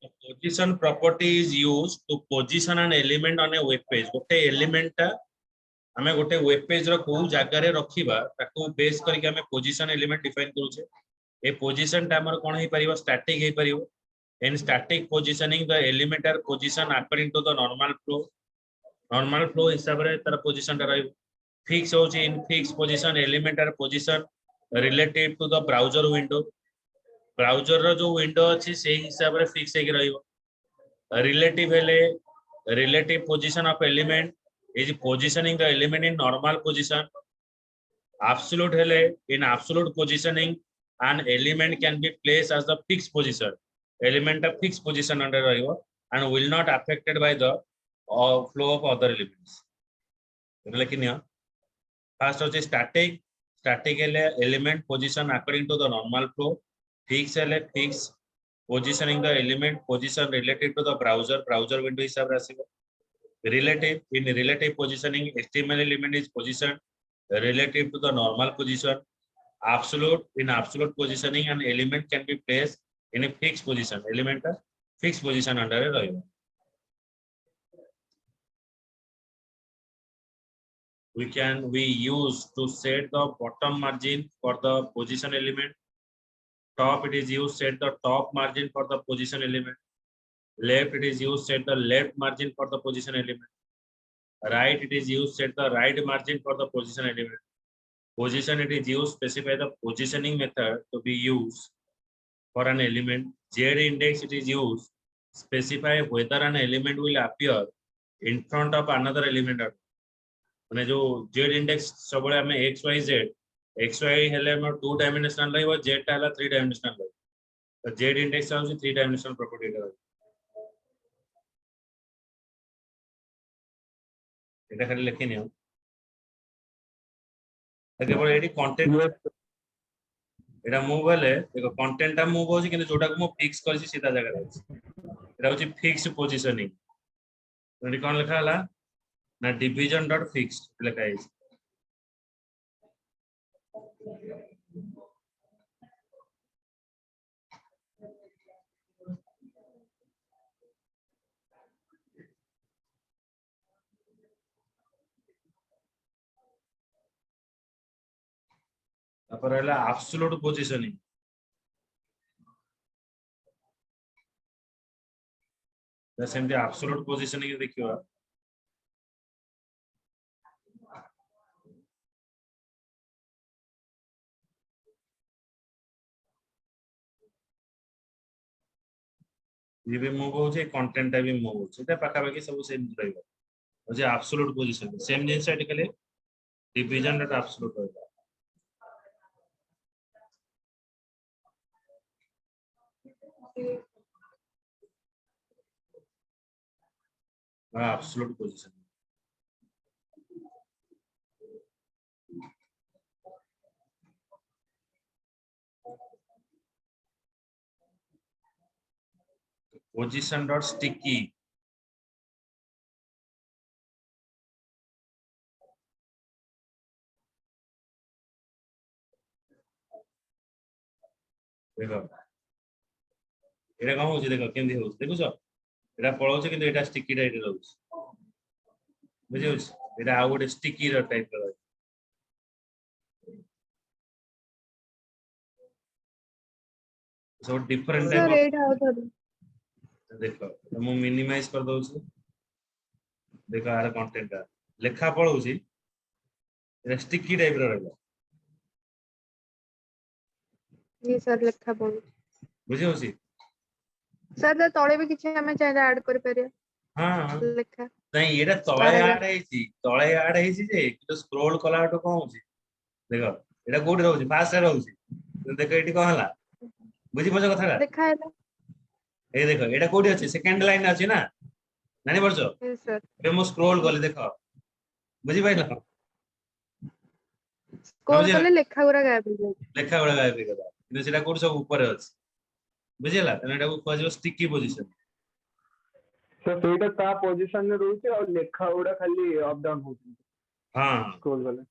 Position property is used to position an element on a web page. गोटे element टा हमें गोटे web page रो को जगह रे रखिबा ताको बेस करके हमें position element define करूचे. ए position टा हमर कोन हे परिबो static hey परिबो. In static positioning the element are position according to the normal flow. Normal flow हिसाब रे तार position टा रहइबो. Fix होची in fixed position element are position relative to the browser window. Browser रो जो window अछि से हिसाब रे fix हे रहइबो. Relative हेले relative position of element is positioning the element in normal position. Absolute हेले in absolute positioning an element can be placed as the fixed position. Element of fixed position under रहिबो and will not affected by the flow of other elements. लेकिन यहाँ first होचे static. Static हेले element position according to the normal flow. Fixed हेले fixed positioning the element position related to the browser window हिसाब रे आसीबो. Relative in relative positioning HTML element is positioned relative to the normal position. Absolute in absolute positioning an element can be placed in a fixed position. Element fixed position under a row. We use to set the bottom margin for the position element. Top it is used set the top margin for the position element. Left it is used set the left margin for the position element. Right it is used set the right margin for the position element. Position it is used specify the positioning method to be used for an element. Z index it is used specify whether an element will appear in front of another element. माने जो Z index सब बड़े हमें XY हेले हम 2 dimensional रहइबो Z टा हला 3 dimensional रहइबो. तो Z index आउची 3 डायमेंशनल प्रॉपर्टी रे. एटा खाली लिखिनी हम. केवल एडी कंटेंट एटा मूव हेले देखो कंटेंट टा मूव होची किंतु जोटा को मु फिक्स करछि सीधा जगह रे. एटा होची फिक्स पोजीशनिंग. एडी कोन लिखा हला ना डिवीजन डॉट फिक्स्ड लिखा है. तापर हला absolute positioning. The same absolute positioning देखियो. ये भी मूव होचे कंटेंट भी मूव होचे एटा पाका बाकी सब सेम रहइबो. ओ जे एब्सोल्यूट पोजीशन सेम जिंस एटा खाली डिवीजन डॉट एब्सोल्यूट रहइबो. Absolute position position dot sticky देखो एटा कम होची देखो केमदी होची देखो छ एटा पळोछ किंतु एटा स्टिकी टाइप रे रहउछ. बुझियोछ एटा आ गोटे स्टिकी र टाइप रे. सो डिफरेंट टाइप ऑफ देखो मु मिनिमाइज कर दउछ. देखो आर कंटेंट लेखा पळोची एटा स्टिकी टाइप रे रहला. ये सर लेखा पळो बुझियोछि सर तळे भी किछ हमें चाहे ऐड कर परिया. हां लेखा नहीं एटा तळे ऐड हेछि जे तो स्क्रॉल कलाटो कोन होछि देखो एटा कोड रहउछि फास्ट रहउछि. देखो एटी कोन हला बुझि पछ कथा देखा है ए देखो एटा कोडी अछि सेकंड लाइन अछि ना नानी परछो. यस सर बे मो स्क्रॉल करले देखो बुझि पाइला स्क्रॉल करले लेखा गुरा गायब हो जाय. लेखा गुरा गायब हो गला किंतु सेटा कोड सब ऊपर अछि. बुझिला तने एटा को कहजो स्टिकी पोजीशन. तो सेटा ता पोजीशन में रहउछि और लेखा गुरा खाली अप डाउन होछि. हां स्क्रॉल करले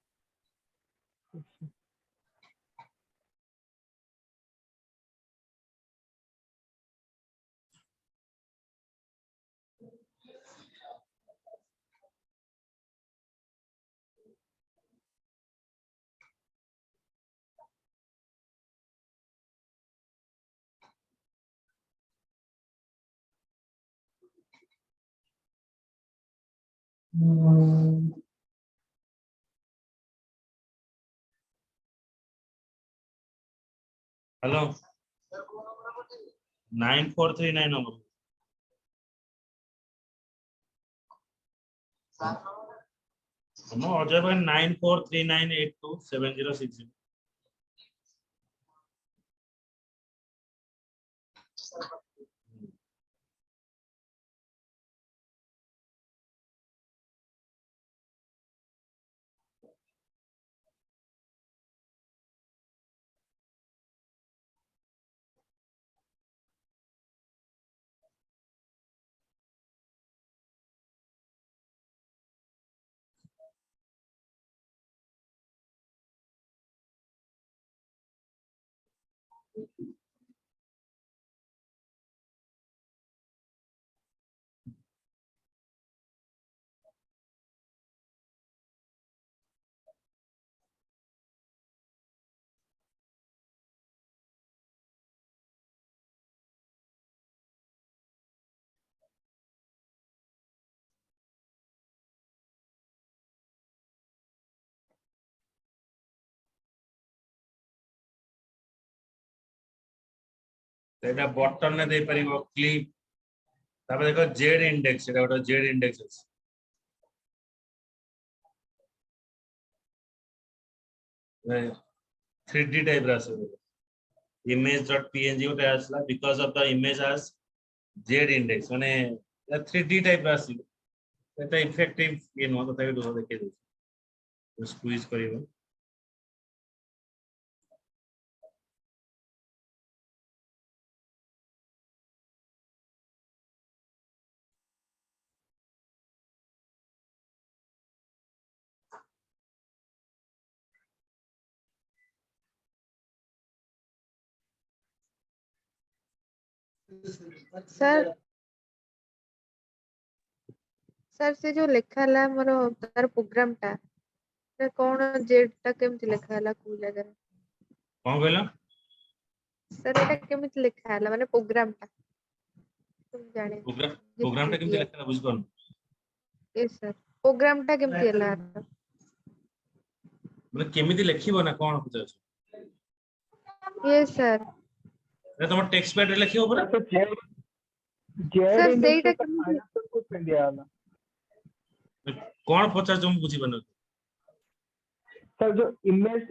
हेलो 9439 नंबर अजय भाई 9439827060 एटा बटन ने दे परिबो क्लिप तापर देखो जेड इंडेक्स एटा गोटे जेड इंडेक्स अछि 3D टाइप रास image.png गोटे आसला because of the image as Z index माने 3D टाइप रास एटा इफेक्टिव ये नो तो ताके दो देखे दो स्क्वीज करिवो सर सर से जो लिखा है मोर तार प्रोग्राम टा से कौन जेड टा केमति लिखा है को जगह कोन कहला सर एटा केमति लिखा है माने प्रोग्राम टा तुम जाने प्रोग्राम टा केमति लिखला बुझ कोन यस सर प्रोग्राम टा केमति हला माने केमिति लिखिबो ना कोन पचास यस सर ए तुम टेक्स्ट पैड रे लिखिबो पूरा तो जेड सर इंडेक्स सेटा का केमति माइनस को पेंड दिया वाला कोन पचास तुम बुझी बनो सर जो इमेज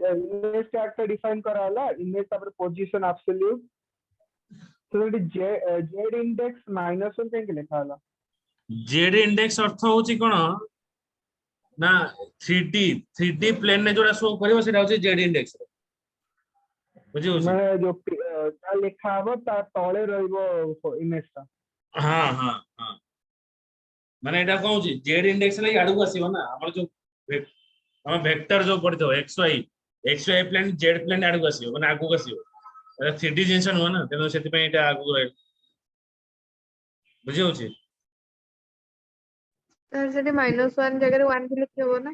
टैग का डिफाइन करा वाला इमेज तापर पोजीशन एब्सोल्यूट तो जेड इंडेक्स -1 के लिखा वाला जेड इंडेक्स अर्थ होची कोन ना 3D प्लेन ने जोड़ा शो करिवो सेटा होची जेड इंडेक्स बुझी होची मैं जो ता लिखा हबो ता तळे रहइबो इमेज ता हां हां हां माने एटा कोन होची जेड इंडेक्स ले आडू आसीबो ना हमर जो हम वेक्टर जो पड़तो xy प्लेन जेड प्लेन आडू आसीबो माने आगु आसीबो एटा 3D जिंसन हो ना तेनो सेति पे एटा आगु रहे बुझी होची सर सेठी -1 जगह 1 भी लिखे हो ना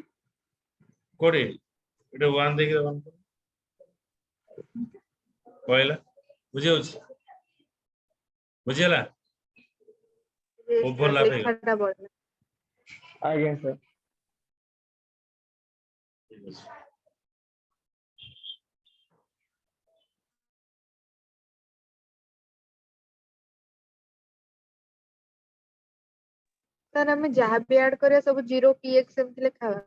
कोडी एटा 1 देखि 1 कहला बुझी होची बुझियला ओवरलैप है लिखाटा बोल आगे सर सर हमें जहाँ भी ऐड करे सब 0 px एमती लिखा हुआ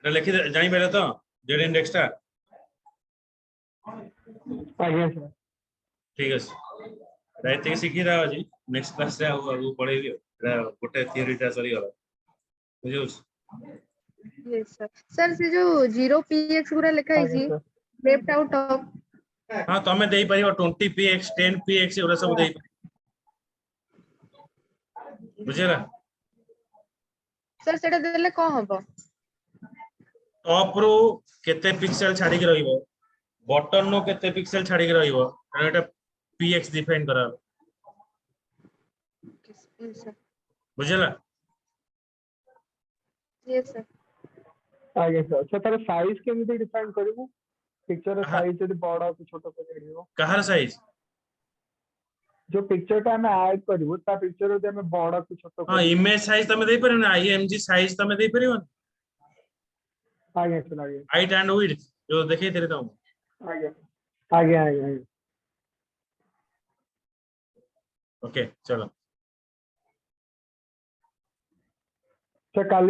एटा लिखि जानि बेले तो जेड इंडेक्स ता आगे सर ठीक है राइट के सीखी रहा जी नेक्स्ट क्लास से आगु पढ़ेबी गोटे थ्योरी टा सरी गला बुझियो यस सर सर से जो 0px गुरा लिखा है जी सर लेफ्ट आउट ऑफ हां तमे देई परियो 20px 10px एरा सब देई बुझिला सर सेटा देले को हबो टॉप रो केते पिक्सेल छाडी के रहिबो बटन नो केते पिक्सेल छाडी के रहिबो एटा px डिफाइन करा यस सर बुझिला यस सर आगे सर सर तार साइज केमिति डिफाइन करिवो पिक्चर रो हाँ। साइज जदी बड़ा कि छोटा कर दियो कहार साइज जो पिक्चर टा हम ऐड करिवो ता पिक्चर जदी हम बड़ा कि छोटा हां इमेज साइज तमे देई परियो ना img साइज तमे देई परियो आगे सर आगे हाइट एंड विड्थ जो देखै तेरे तो आगे आगे आगे ओके चलो सर काली